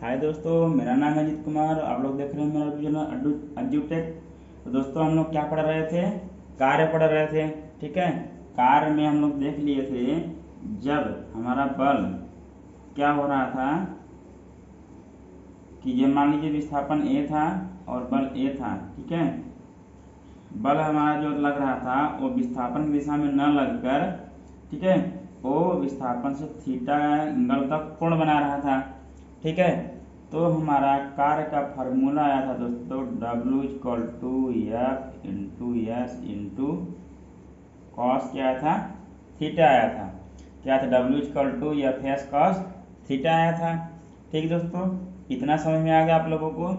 हाय दोस्तों, मेरा नाम है अजीत कुमार। आप लोग देख रहे हैं मेरा चैनल एजुटेक। तो दोस्तों हम लोग क्या पढ़ रहे थे? कार्य पढ़ रहे थे। ठीक है, कार्य में हम लोग देख लिए थे जब हमारा बल क्या हो रहा था कि ये मान लीजिए विस्थापन ए था और बल ए था। ठीक है, बल हमारा जो लग रहा था वो विस्थापन की दिशा में न लगकर, ठीक है, वो विस्थापन से थीटा एंगल का कोण बना रहा था। ठीक है, तो हमारा कार्य का फार्मूला आया था दोस्तों, W equal to F into S into cos क्या था, थीटा आया था। क्या था? W equal to F S cos theta आया था। ठीक दोस्तों, इतना समझ में आ गया आप लोगों को?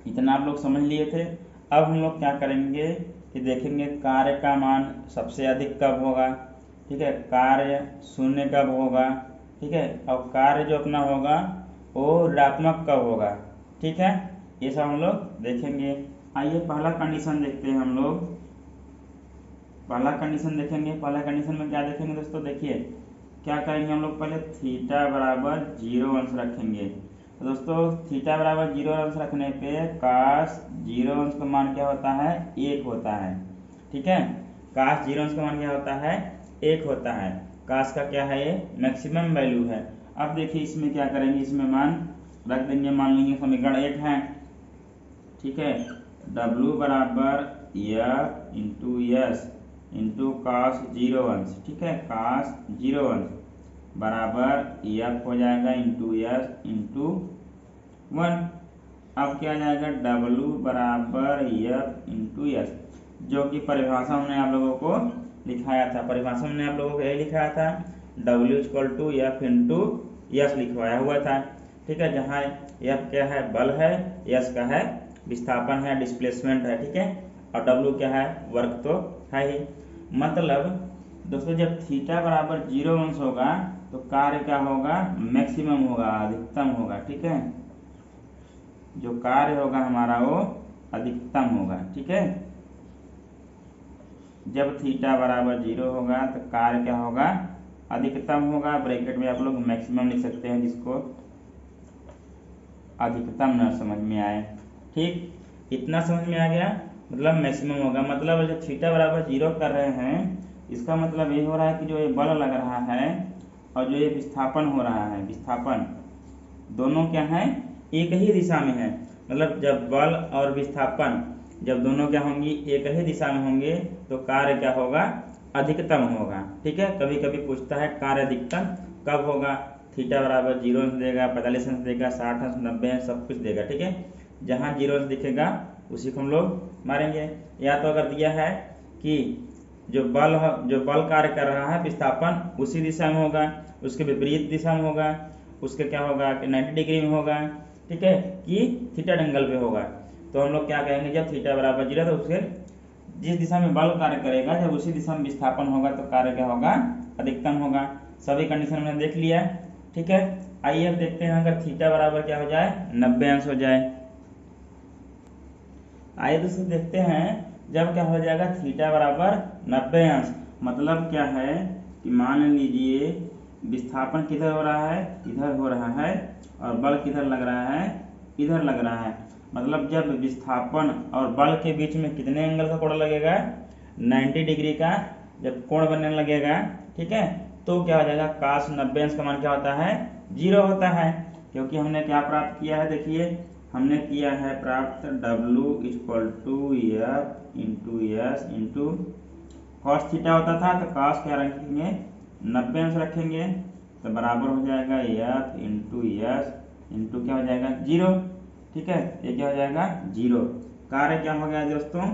इतना आप लोग समझ लिए थे। अब हम लोग क्या करेंगे कि देखेंगे कार्य का मान सबसे अधिक कब होगा। ठीक है, कार्य शून्य कब होगा। ठीक है, और कार्य जो अपना होगा वो ऋणात्मक कब होगा। ठीक है, ये सब हम लोग देखेंगे। आइए पहला कंडीशन देखते हैं हम लोग। पहला कंडीशन देखेंगे। पहला कंडीशन में क्या देखेंगे दोस्तों? देखिए क्या करेंगे हम लोग, पहले थीटा बराबर 0 अंश रखेंगे। तो दोस्तों थीटा बराबर 0 अंश रखने पे काश 0 अंश का मान क्या होता है? 1 होता है। ठीक है, काश 0 अंश का मान क्या होता है? 1 होता है। काश का क्या है? ये मैक्सिमम वैल्यू है। अब देखिए इसमें क्या करेंगे, इसमें मान रख देंगे। मान लेंगे समीकरण 1 है। ठीक है, W बराबर एफ इंटू एस इंटू काश 0 अंश। ठीक है, काश 0 अंश बराबर एफ हो जाएगा इंटू एस इंटू 1। अब क्या आ जाएगा? W बराबर एफ इंटू एस, जो कि परिभाषा हमने आप लोगों को लिखाया था। परिभाषा हमने आप लोगों को यही लिखाया था, W equal to F into S लिखवाया हुआ था। ठीक है, जहाँ एफ क्या है? बल है। एस का है विस्थापन है, डिस्प्लेसमेंट है। ठीक है, और W क्या है? वर्क तो है ही। मतलब दोस्तों जब थीटा बराबर 0 अंश होगा तो कार्य क्या होगा? मैक्सिमम होगा, अधिकतम होगा। ठीक है, जो कार्य होगा हमारा वो अधिकतम होगा। ठीक है, जब थीटा बराबर 0 होगा तो कार्य क्या होगा? अधिकतम होगा। ब्रैकेट में आप लोग मैक्सिमम लिख सकते हैं, जिसको अधिकतम न समझ में आए। ठीक, इतना समझ में आ गया। मतलब मैक्सिमम होगा, मतलब जब थीटा बराबर 0 कर रहे हैं इसका मतलब ये हो रहा है कि जो ये बल लग रहा है और जो ये विस्थापन हो रहा है, विस्थापन दोनों क्या है? एक ही दिशा में है। मतलब जब बल और विस्थापन जब दोनों क्या होंगी? एक ही दिशा में होंगे तो कार्य क्या होगा? अधिकतम होगा। ठीक है, कभी कभी पूछता है कार्य अधिकतम कब होगा। थीटा बराबर 0 अंश देगा, 45 अंश देगा, 60 अंश, 90 अंश, सब कुछ देगा। ठीक है, जहाँ 0 अंश दिखेगा उसी को हम लोग मारेंगे। या तो अगर दिया है कि जो बल कार्य कर रहा है, विस्थापन उसी दिशा में होगा, उसके विपरीत दिशा में होगा, उसके क्या होगा कि 90 डिग्री में होगा। ठीक है, कि थीटा एंगल पे होगा। तो हम लोग क्या कहेंगे, जब थीटा बराबर 0 तो उसके जिस दिशा में बल कार्य करेगा जब उसी दिशा में विस्थापन होगा तो कार्य क्या होगा? अधिकतम होगा। सभी कंडीशन हमने देख लिया है। ठीक है, आइए अब देखते हैं अगर थीटा बराबर क्या हो जाए? 90 अंश हो जाए। आइए दोस्तों देखते हैं जब क्या हो जाएगा थीटा बराबर 90 अंश। मतलब क्या है कि मान लीजिए विस्थापन किधर हो रहा है? इधर हो रहा है, और बल किधर लग रहा है? इधर लग रहा है। मतलब जब विस्थापन और बल के बीच में कितने एंगल का कोण लगेगा? 90 डिग्री का जब कोण बनने लगेगा, ठीक है, तो क्या हो जाएगा? काश 90 अंश का मान क्या होता है? 0 होता है। क्योंकि हमने क्या प्राप्त किया है? देखिए हमने किया है प्राप्त W equal to F into S into cos theta होता था, तो कॉस क्या रखेंगे? 90 अंश रखेंगे, तो बराबर हो जाएगा एफ इंटू एस इंटू क्या हो जाएगा? 0। ठीक है, ये क्या हो जाएगा? 0। कार्य क्या हो गया दोस्तों?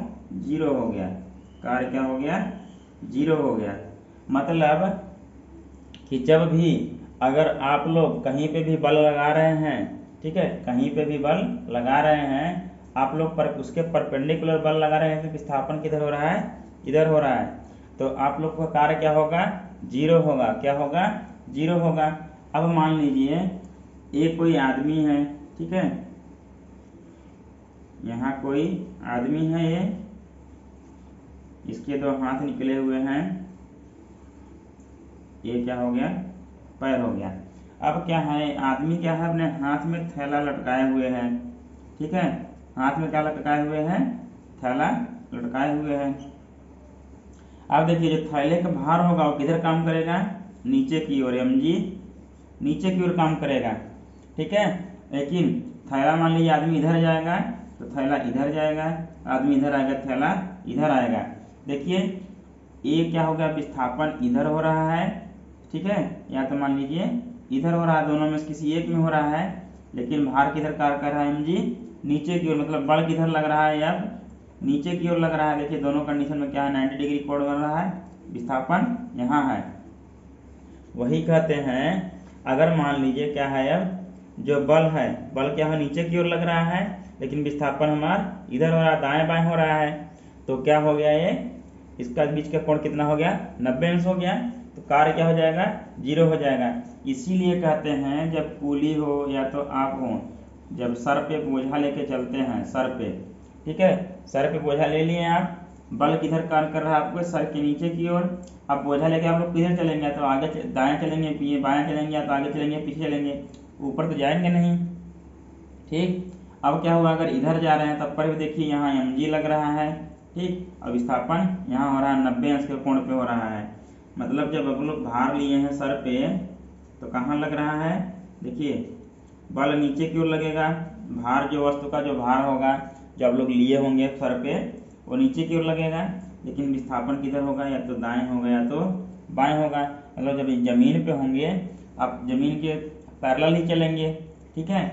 0 हो गया। कार्य क्या हो गया? 0 हो गया। मतलब कि जब भी अगर आप लोग कहीं पे भी बल लगा रहे हैं, ठीक है, कहीं पे भी बल लगा रहे हैं, आप लोग पर उसके परपेंडिकुलर बल लगा रहे हैं तो विस्थापन किधर हो रहा है? इधर हो रहा है। तो आप लोग का कार्य क्या होगा? 0 होगा। क्या होगा? 0 होगा। अब मान लीजिए ये कोई आदमी है, ठीक है, यहाँ कोई आदमी है, इसके 2 हाथ निकले हुए हैं, ये क्या हो गया? पैर हो गया। अब क्या है, आदमी क्या है, अपने हाथ में थैला लटकाए हुए है, ठीक है, हाथ में क्या लटकाए हुए हैं, थैला लटकाए हुए हैं। अब देखिए जो थैले का भार होगा वो किधर काम करेगा, नीचे की ओर, mg नीचे की ओर काम करेगा, ठीक है। लेकिन थैला मान लीजिए आदमी इधर जाएगा तो थैला इधर जाएगा, आदमी इधर आएगा थैला इधर आएगा। देखिए ये क्या हो गया, विस्थापन इधर हो रहा है, ठीक है, या तो मान लीजिए इधर हो रहा है, दोनों में से किसी एक में हो रहा है, लेकिन भार किधर कार्य कर रहा है, mg नीचे की ओर, मतलब बल किधर लग रहा है, अब नीचे की ओर लग रहा है। देखिए दोनों कंडीशन में क्या है, 90 डिग्री कोण बन रहा है, विस्थापन यहाँ है। वही कहते हैं अगर मान लीजिए क्या है, अब जो बल है, बल क्या है, नीचे की ओर लग रहा है, लेकिन विस्थापन हमारा इधर हो रहा है, दाएं बाएं हो रहा है, तो क्या हो गया, ये इसका बीच का कोण कितना हो गया, 90 अंश हो गया, तो कार्य क्या हो जाएगा, 0 हो जाएगा। इसीलिए कहते हैं जब कूली हो या तो आप हो, जब सर पे बोझा लेके चलते हैं, सर पे, ठीक है, सर पे बोझा ले लिए आप, बल किधर कार्य कर रहा है आपको, सर के नीचे की ओर, अब बोझा लेके आप लोग किधर चलेंगे, या तो आगे दाएं चलेंगे, बाएं चलेंगे, या तो आगे चलेंगे पीछे चलेंगे, ऊपर तो जाएंगे नहीं, ठीक। अब क्या हुआ, अगर इधर जा रहे हैं तब पर भी देखिए यहाँ mg लग रहा है, ठीक, अब विस्थापन यहाँ हो रहा है 90 अंश के कोण पे हो रहा है। मतलब जब आप लोग भार लिए हैं सर पे तो कहाँ लग रहा है, देखिए बल नीचे की ओर लगेगा, भार जो वस्तु का जो भार होगा जो आप लोग लिए होंगे सर पे वो नीचे की ओर लगेगा, लेकिन विस्थापन किधर होगा, या तो दाएं होगा या तो बाएं होगा। मतलब जब जमीन पे होंगे आप जमीन के पैरेलल ही चलेंगे, ठीक है,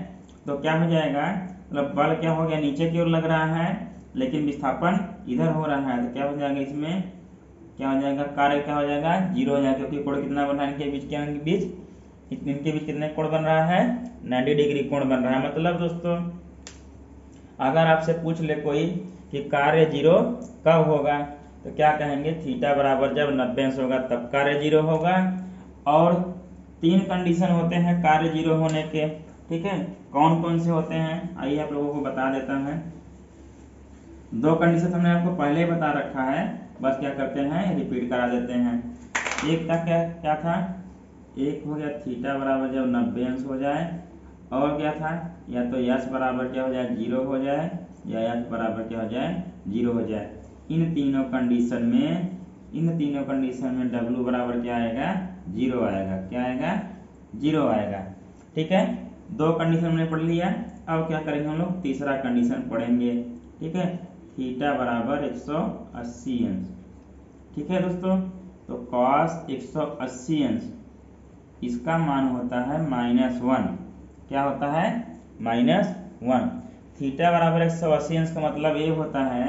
तो क्या हो जाएगा, मतलब बल क्या हो गया, नीचे की ओर लग रहा है, लेकिन विस्थापन इधर हो रहा है, तो क्या हो जाएगा, इसमें क्या हो जाएगा, कार्य क्या हो जाएगा, 0 हो जाएगा, क्योंकि कोण कितना बन रहा है, इनके बीच कितने कोण बन रहा है, 90 डिग्री कोण बन रहा है। मतलब दोस्तों अगर आपसे पूछ ले कोई कि कार्य 0 कब होगा, तो क्या कहेंगे, थीटा बराबर जब 90 अंश होगा तब कार्य 0 होगा। और 3 कंडीशन होते हैं कार्य 0 होने के, ठीक है, कौन कौन से होते हैं, आइए आप लोगों को बता देता हूं। 2 कंडीशन हमने आपको पहले ही बता रखा है, बस क्या करते हैं रिपीट करा देते हैं। एक का क्या था, एक हो गया थीटा बराबर जब 90 अंश हो जाए, और क्या था, या तो यश बराबर क्या हो जाए 0 हो जाए, या यश बराबर क्या हो जाए 0 हो जाए। इन तीनों कंडीशन में W बराबर क्या आएगा, 0 आएगा, क्या आएगा, 0 आएगा, ठीक है। 2 कंडीशन हमने पढ़ लिया, अब क्या करेंगे हम लोग, तीसरा कंडीशन पढ़ेंगे, ठीक है, थीटा बराबर 180 अंश, ठीक है दोस्तों। तो कॉस 180 अंश इसका मान होता है -1, क्या होता है, -1। थीटा बराबर 180 अंश का मतलब ये होता है,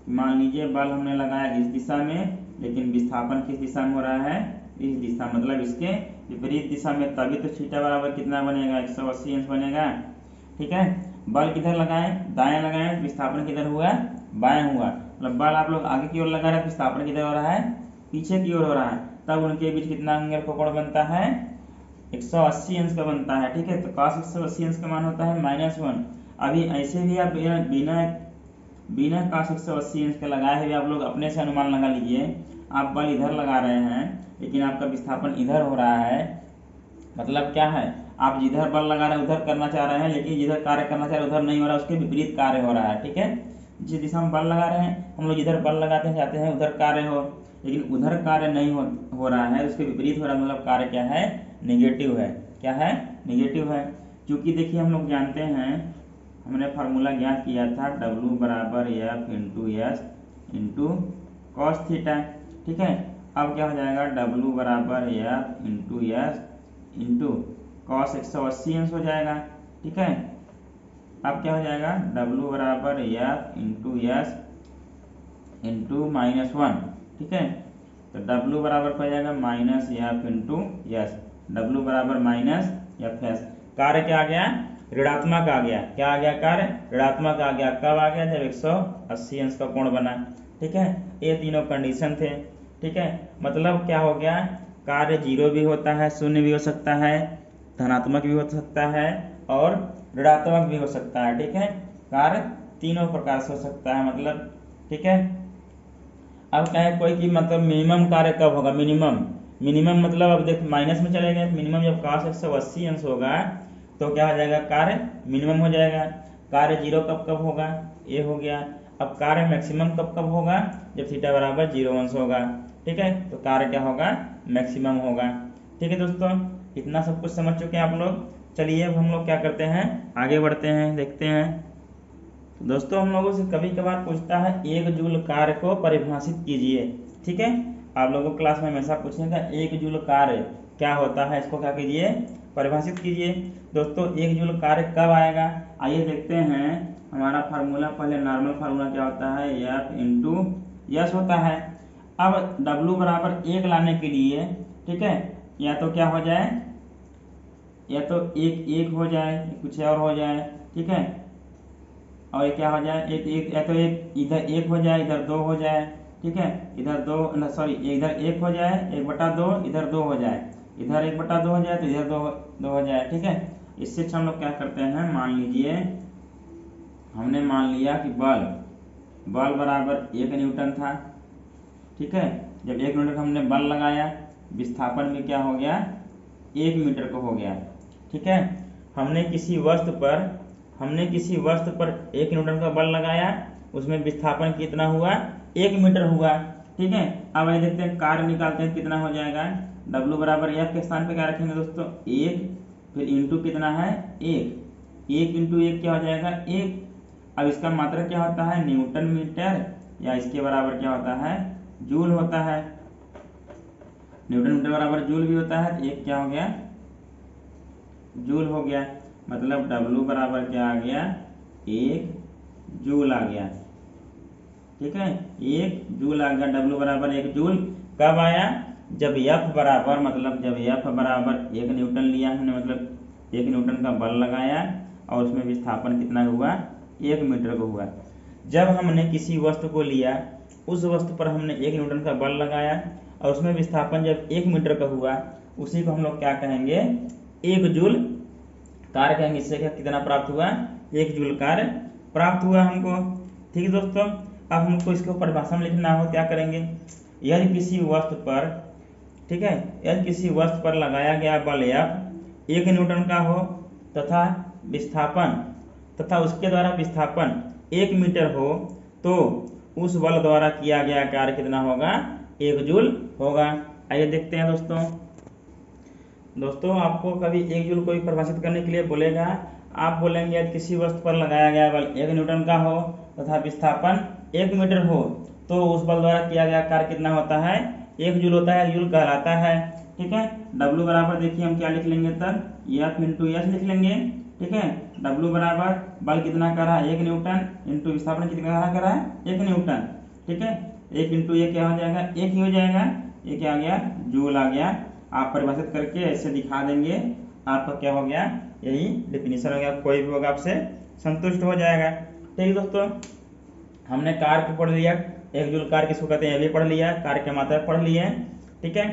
मान लीजिए बल हमने लगाया इस दिशा में, लेकिन विस्थापन किस दिशा में हो रहा है, इस दिशा, मतलब इसके विपरीत दिशा में, तभी तो थीटा बराबर कितना बनेगा, 180 अंश बनेगा, ठीक है। बल किधर लगाएं, दाएं लगाएं, विस्थापन किधर हुआ, बाएं हुआ, मतलब बल आप लोग आगे की ओर लगा रहे हैं, विस्थापन किधर हो रहा है, पीछे की ओर हो रहा है, तब उनके बीच कितना एंगल का कोण बनता है, 180 अंश का बनता है, ठीक है। तो cos 180 अंश का मान होता है -1। अभी ऐसे भी आप बिना cos 180 अंश के लगाए हुए आप लोग अपने से अनुमान लगा लीजिए, आप बल इधर लगा रहे हैं लेकिन आपका विस्थापन इधर हो रहा है, मतलब क्या है, आप जिधर बल लगा रहे हैं उधर करना चाह रहे हैं, लेकिन जिधर कार्य करना चाह रहे हैं उधर नहीं हो रहा है, उसके विपरीत कार्य हो रहा है, ठीक है। जिस दिशा में बल लगा रहे हैं हम लोग जिधर बल लगाते हैं चाहते हैं उधर कार्य हो, लेकिन उधर कार्य नहीं हो रहा है, उसके विपरीत हो रहा है, मतलब कार्य क्या है, नेगेटिव है, क्या है, नेगेटिव है। क्योंकि देखिए हम लोग जानते हैं, हमने फार्मूला ज्ञात किया था W बराबर F into S into cos theta, ठीक है। अब क्या हो जाएगा, W बराबर F into S into cos 180 अंश हो जाएगा, ठीक है। अब क्या हो जाएगा, W बराबर F इंटू S इंटू -1, ठीक है। तो W बराबर हो जाएगा -F इंटू S, W बराबर -FS। कार्य क्या आ गया, ऋणात्मक आ गया, क्या आ गया, कार्य ऋणात्मक आ गया, कब आ गया, जब 180 अंश का कोण बना, ठीक है। ये तीनों कंडीशन थे, ठीक है। मतलब क्या हो गया, कार्य 0 भी होता है, शून्य भी हो सकता है, धनात्मक भी हो सकता है और ऋणात्मक भी हो सकता है, ठीक है। कार्य तीनों प्रकार से हो सकता है, मतलब, ठीक है। अब क्या है कोई की मतलब मिनिमम कार्य कब होगा, मिनिमम मतलब अब देख माइनस में चले गए, मिनिमम जब cos 180 अंश होगा तो क्या हो जाएगा, कार्य मिनिमम हो जाएगा। कार्य जीरो कब कब होगा, ये हो गया। अब कार्य मैक्सिमम कब कब होगा, जब थीटा बराबर 0 अंश होगा। ठीक है, तो कार्य क्या होगा, मैक्सिमम होगा। ठीक है दोस्तों, इतना सब कुछ समझ चुके हैं आप लोग। चलिए अब हम लोग क्या करते हैं, आगे बढ़ते हैं, देखते हैं। दोस्तों हम लोगों से कभी कभार पूछता है एक जूल कार्य को परिभाषित कीजिए। ठीक है, आप लोगों को क्लास में हमेशा पूछेगा एक जूल कार्य क्या होता है, इसको क्या कीजिए, परिभाषित कीजिए। दोस्तों एक जूल कार्य कब आएगा, आइए देखते हैं। हमारा फार्मूला पहले नॉर्मल फार्मूला क्या होता है, F इंटू यस होता है। अब W बराबर 1 लाने के लिए, ठीक है, या तो क्या हो जाए, या तो एक एक हो जाए, कुछ और हो जाए। ठीक है, और ये क्या हो जाए, एक एक, या तो एक इधर 1 हो जाए, इधर 2 हो जाए। ठीक है, इधर 2 सॉरी इधर 1 हो जाए, 1/2, इधर 2 हो जाए, इधर 1/2 हो जाए, तो इधर 2 हो जाए। ठीक है, इससे अच्छा हम लोग क्या करते हैं, मान लीजिए हमने मान लिया कि बल बराबर 1 न्यूटन था। ठीक है, जब 1 न्यूटन का हमने बल लगाया, विस्थापन भी क्या हो गया, 1 मीटर का हो गया। ठीक है, हमने किसी वस्तु पर 1 न्यूटन का बल लगाया, उसमें विस्थापन कितना हुआ, 1 मीटर हुआ। ठीक है, अब आइए देखते हैं कार्य निकालते हैं कितना हो जाएगा। W बराबर F के स्थान पे क्या रखेंगे दोस्तों, 1, फिर इंटू कितना है, 1 इंटू 1 क्या हो जाएगा, 1। अब इसका मात्रक क्या होता है, न्यूटन मीटर, या इसके बराबर क्या होता है, जूल होता है। न्यूटन मीटर बराबर जूल भी होता है, तो 1 क्या हो गया, जूल हो गया। मतलब W बराबर क्या आ गया, 1 जूल आ गया। ठीक है, 1 जूल आ गया, W बराबर 1 जूल कब आया, जब F बराबर, मतलब जब F बराबर 1 न्यूटन लिया हमने, मतलब 1 न्यूटन का बल लगाया और उसमें विस्थापन कितना हुआ, 1 मीटर का हुआ। जब हमने किसी वस्तु को लिया, उस वस्तु पर हमने 1 न्यूटन का बल लगाया और उसमें विस्थापन जब 1 मीटर का हुआ, उसी को हम लोग क्या कहेंगे, 1 जूल कार्य कहेंगे। इससे क्या कितना प्राप्त हुआ, 1 जूल कार्य प्राप्त हुआ हमको। ठीक है दोस्तों, अब हमको इसको परिभाषा में लिखना हो, क्या करेंगे, यदि किसी वस्तु पर, ठीक है, यदि किसी वस्तु पर लगाया गया बल F 1 न्यूटन का हो तथा उसके द्वारा विस्थापन 1 मीटर हो, तो उस बल द्वारा किया गया कार्य कितना होगा, 1 जूल होगा। आइए देखते हैं दोस्तों आपको कभी 1 जूल को परिभाषित करने के लिए बोलेगा, आप बोलेंगे यदि किसी वस्तु पर लगाया गया बल 1 न्यूटन का हो तथा विस्थापन 1 मीटर हो, तो उस बल द्वारा किया गया कार्य कितना होता है, 1 जूल होता है, 1 जूल कहलाता है। ठीक है, W बराबर देखिए हम क्या लिख लेंगे, तब F इंटू एस लिख लेंगे। ठीक है, W बराबर बल कितना कर रहा है, 1 न्यूटन, इंटू विस्थापन कितना कर रहा है, 1 न्यूटन। ठीक है, 1 इंटू 1 क्या हो जाएगा, 1 ही हो जाएगा, ये क्या आ गया, जूल आ गया। आप परिभाषित करके ऐसे दिखा देंगे, आपका क्या हो गया, यही डेफिनेशन हो गया, कोई भी होगा आपसे संतुष्ट हो जाएगा। ठीक है दोस्तों, हमने कार्य को पढ़ लिया, 1 जूल कार्य किसको कहते हैं, ये भी पढ़ लिया, कार्य के मात्रा पढ़ लिए। ठीक है,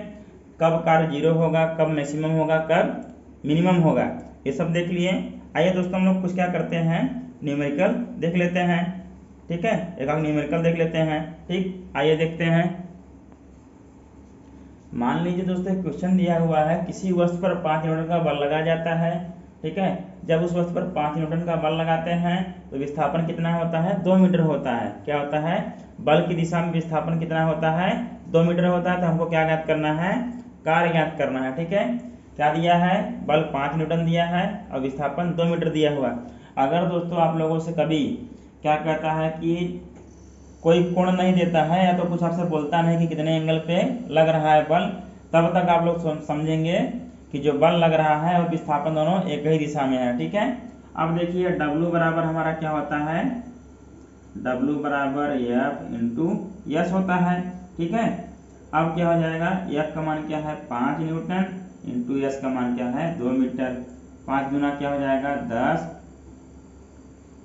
कब कार्य 0 होगा, कब मैक्सिमम होगा, कब मिनिमम होगा, ये सब देख लिए। आइए दोस्तों हम लोग कुछ क्या करते हैं, न्यूमेरिकल देख लेते हैं। ठीक है, एक न्यूमेरिकल देख लेते हैं। ठीक, आइए देखते हैं। मान लीजिए दोस्तों एक क्वेश्चन दिया हुआ है, किसी वस्तु पर 5 न्यूटन का बल लगाया जाता है। ठीक है, जब उस वस्तु पर 5 न्यूटन का बल लगाते हैं तो विस्थापन कितना होता है, 2 मीटर होता है। क्या होता है, बल की दिशा में विस्थापन कितना होता है, 2 मीटर होता है। तो हमको क्या ज्ञात करना है, कार्य ज्ञात करना है। ठीक है, क्या दिया है, बल 5 न्यूटन दिया है और विस्थापन 2 मीटर दिया हुआ। अगर दोस्तों आप लोगों से कभी क्या कहता है कि कोई कोण नहीं देता है, या तो कुछ आपसे बोलता नहीं कि कितने एंगल पे लग रहा है बल, तब तक आप लोग समझेंगे कि जो बल लग रहा है और विस्थापन दोनों एक ही दिशा में है। ठीक है, अब देखिए W बराबर हमारा क्या होता है, W बराबर F इंटू यस होता है। ठीक है, अब क्या हो जाएगा, F का मान क्या है, 5 न्यूटन, इंटू यस का मान क्या है, 2 मीटर। 5 गुना क्या हो जाएगा, 10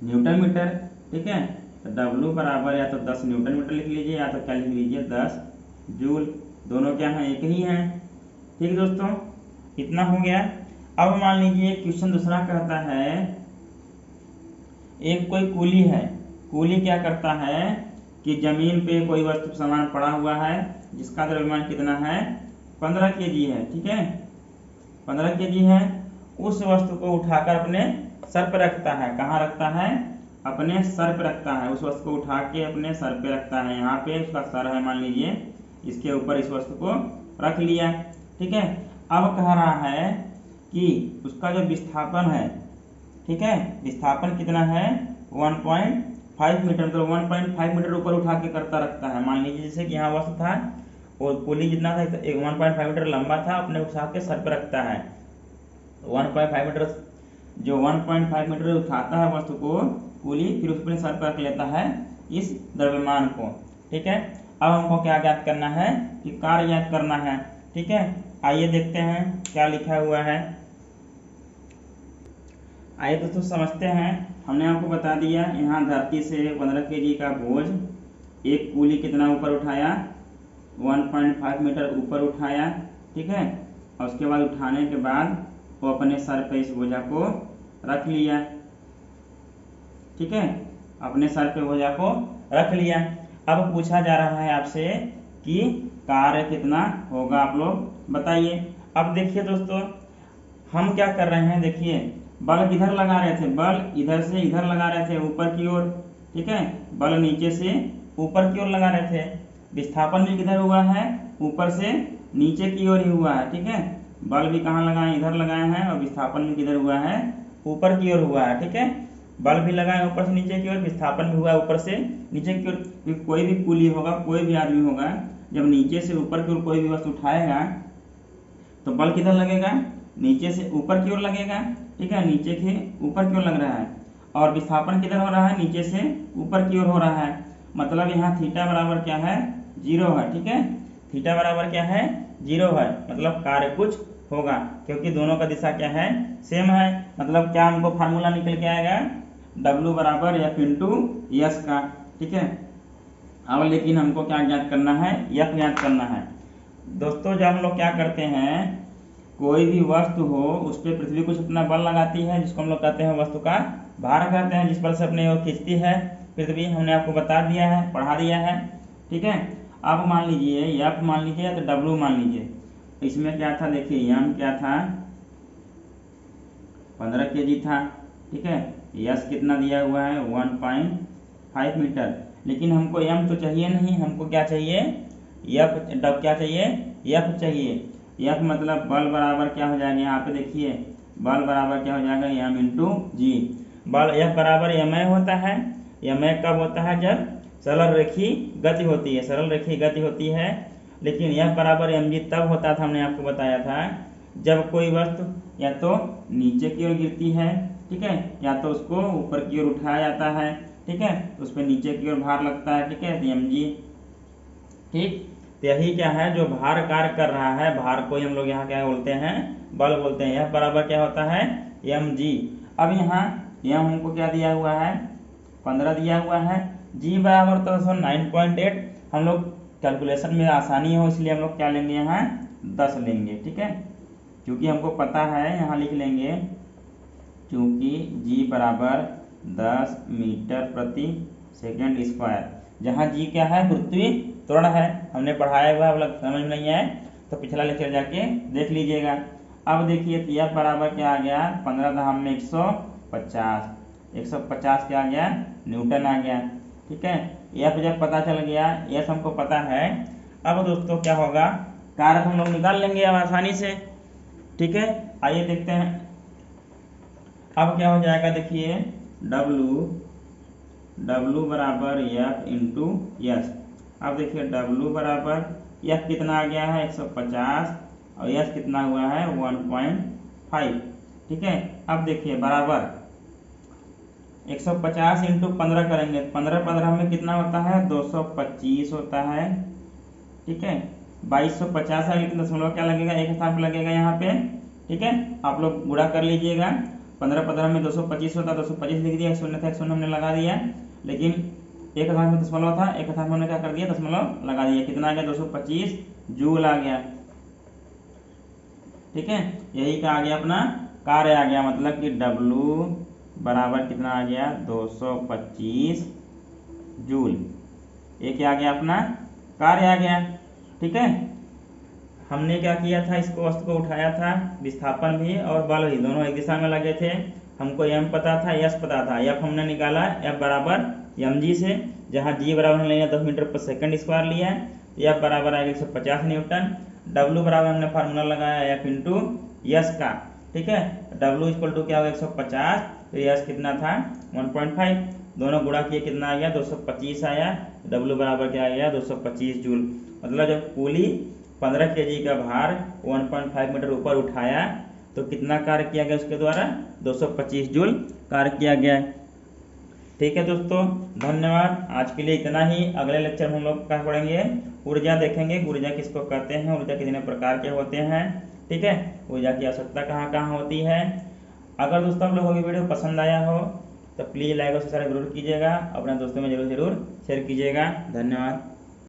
न्यूटन मीटर। ठीक है, तो W बराबर या तो 10 न्यूटन मीटर लिख लीजिए, या तो क्या लिख लीजिए, 10 जूल। दोनों क्या हैं, एक ही हैं। ठीक है दोस्तों, इतना हो गया। अब मान लीजिए क्वेश्चन दूसरा कहता है, एक कोई कूली है, कूली क्या करता है कि जमीन पे कोई वस्तु सामान पड़ा हुआ है जिसका द्रव्यमान कितना है, 15 kg है, ठीक है, 15 kg है। उस वस्तु को उठाकर अपने सर पे रखता है। कहाँ रखता है? अपने सर पे रखता है। उस वस्तु को उठा के अपने सर पे रखता है। यहाँ पे उसका सर है, मान लीजिए, इसके ऊपर इस वस्तु को रख लिया, ठीक है। अब कह रहा है कि उसका जो विस्थापन है, ठीक है, विस्थापन कितना है? 1.5 मीटर, मतलब 1.5 मीटर ऊपर उठा के करता रखता है। मान लीजिए जैसे कि यहाँ वस्तु था, और पुली जितना था, 1.5 मीटर लंबा था, अपने उठा के सर पे रखता है। 1.5 मीटर, जो 1.5 मीटर उठाता है वस्तु को पुली, फिर उसके सर पर रख लेता है इस द्रव्यमान को, ठीक है। अब हमको क्या ज्ञात करना है? कि कार्य ज्ञात करना है, ठीक है। आइए देखते हैं क्या लिखा हुआ है। आइए दोस्तों समझते हैं। हमने आपको बता दिया, यहाँ धरती से 15 kg का बोझ एक पुली कितना ऊपर उठाया? 1.5 मीटर ऊपर उठाया, ठीक है। और उसके बाद उठाने के बाद वो अपने सर पे इस बोझा को रख लिया, ठीक है, अपने सर पे बोझा को रख लिया। अब पूछा जा रहा है आपसे कि कार्य कितना होगा, आप लोग बताइए। अब देखिए दोस्तों, हम क्या कर रहे हैं, देखिए, बल किधर लगा रहे थे? बल इधर से इधर लगा रहे थे, ऊपर की ओर, ठीक है। बल नीचे से ऊपर की ओर लगा रहे थे। विस्थापन भी किधर हुआ है? ऊपर से नीचे की ओर ही हुआ है, ठीक है। बल भी कहाँ लगाए? इधर लगाए हैं। और विस्थापन भी किधर हुआ है? ऊपर की ओर हुआ है, ठीक है। बल भी लगाए ऊपर से नीचे की ओर, विस्थापन भी हुआ है ऊपर से नीचे की ओर। कोई भी पुली होगा, कोई भी आदमी होगा, जब नीचे से ऊपर की ओर कोई भी वस्तु उठाएगा तो बल किधर लगेगा? नीचे से ऊपर की ओर लगेगा, ठीक है, नीचे के ऊपर की ओर लग रहा है। और विस्थापन किधर हो रहा है? नीचे से ऊपर की ओर हो रहा है। मतलब यहाँ थीटा बराबर क्या है? 0 है, ठीक है। थीटा बराबर क्या है? 0 है। मतलब कार्य कुछ होगा, क्योंकि दोनों का दिशा क्या है? सेम है। मतलब क्या हमको फार्मूला निकल के आएगा? W बराबर F इंटू यस का, ठीक है। अब लेकिन हमको क्या ज्ञात करना है? F ज्ञात करना है। दोस्तों जब हम लोग क्या करते हैं, कोई भी वस्तु हो उस पर पृथ्वी कुछ अपना बल लगाती है, जिसको हम लोग कहते हैं वस्तु का भार कहते हैं, जिस बल से अपने ओर खींचती है पृथ्वी। हमने आपको बता दिया है, पढ़ा दिया है, ठीक है। अब मान लीजिए F मान लीजिए या तो W मान लीजिए। इसमें क्या था? देखिए M क्या था? 15 kg था, ठीक है। यस कितना दिया हुआ है? 1.5 मीटर। लेकिन हमको M तो चाहिए नहीं, हमको क्या चाहिए? F क्या चाहिए? F चाहिए। F मतलब बल बराबर क्या हो जाएगा? यहाँ पे देखिए, बल बराबर क्या हो जाएगा? M इंटू जी। बल F बराबर ma होता है। ma कब होता है? जब सरल रेखी गति होती है, सरल रेखी गति होती है। लेकिन F बराबर mg तब होता था, हमने आपको बताया था, जब कोई वस्तु या तो नीचे की ओर गिरती है, ठीक है, या तो उसको ऊपर की ओर उठाया जाता है, ठीक है, तो उस पर नीचे की ओर भार लगता है, ठीक है, तो mg, ठीक। तो यही क्या है? जो भार कार्य कर रहा है, भार को हम लोग यहाँ क्या बोलते हैं? बल बोलते हैं। F बराबर क्या होता है? mg। अब यहाँ m हमको क्या दिया हुआ है? 15 दिया हुआ है। g बराबर तो 9.8। हम लोग कैलकुलेशन में आसानी हो इसलिए हम लोग क्या लेंगे? यहाँ 10 लेंगे, ठीक है, क्योंकि हमको पता है। यहाँ लिख लेंगे, क्योंकि g बराबर 10 मीटर प्रति सेकेंड स्क्वायर। जहाँ g क्या है? पृथ्वी त्वरण है, हमने पढ़ाया हुआ है, समझ में नहीं आए तो पिछला लेक्चर जाके देख लीजिएगा। अब देखिए F बराबर क्या आ गया? 15 धाम में 150, 150 क्या आ गया? न्यूटन आ गया, ठीक है। F जब पता चल गया, S हमको पता है। अब दोस्तों क्या होगा? कार्य हम लोग निकाल लेंगे अब आसानी से, ठीक है। आइए देखते हैं अब क्या हो जाएगा। देखिए W बराबर F इंटू यस। अब देखिए W बराबर F कितना आ गया है? 150, और यस कितना हुआ है? 1.5, ठीक है। अब देखिए बराबर 150 इंटू 15 करेंगे, 15 में कितना होता है? 225 होता है, ठीक है। 2250 है, लेकिन दशमलव क्या लगेगा? एक स्थान पर लगेगा यहाँ पे, ठीक है। आप लोग गुणा कर लीजिएगा। 15 में 225 होता है, 225 लिख दिया, 1 शून्य था, 1 शून्य हमने लगा दिया। लेकिन एक स्थान में दशमलव था, एक स्थान में हमने क्या कर दिया? दशमलव लगा दिया। कितना आ गया? 225 जूल आ गया, ठीक है। यही का आ गया अपना कार्य आ गया। मतलब कि W बराबर कितना आ गया? 225 जूल। ये क्या आ गया? अपना कार्य आ गया, ठीक है। हमने क्या किया था, इसको वस्तु को उठाया था, विस्थापन भी और बल भी दोनों एक दिशा में लगे थे। हमको m पता था, s पता था, f हमने निकाला f बराबर mg से, जहाँ g बराबर हमने लिया 10 मीटर पर सेकंड स्क्वायर लिया है, तो f बराबर आएगा 150 न्यूटन। w बराबर हमने फार्मूला लगाया f इंटू यस का, ठीक है। w इक्वल टू क्या होगा 150, तो यस कितना था 1.5, दोनों गुणा किए कितना आ गया 225 आया, w बराबर क्या आ गया 225 जूल। मतलब जब पुली 15 kg का भार 1.5 मीटर ऊपर उठाया तो कितना कार्य किया गया उसके द्वारा 225 जूल कार्य किया गया। ठीक है दोस्तों, धन्यवाद। आज के लिए इतना ही। अगले लेक्चर में हम लोग क्या पढ़ेंगे, ऊर्जा देखेंगे, ऊर्जा किसको कहते हैं, ऊर्जा कितने प्रकार के होते हैं, ठीक है, ऊर्जा की आवश्यकता कहाँ कहाँ होती है। अगर दोस्तों आप लोगों को वीडियो पसंद आया हो तो प्लीज़ लाइक और सब्सक्राइब जरूर कीजिएगा, अपने दोस्तों में जरूर शेयर कीजिएगा। धन्यवाद।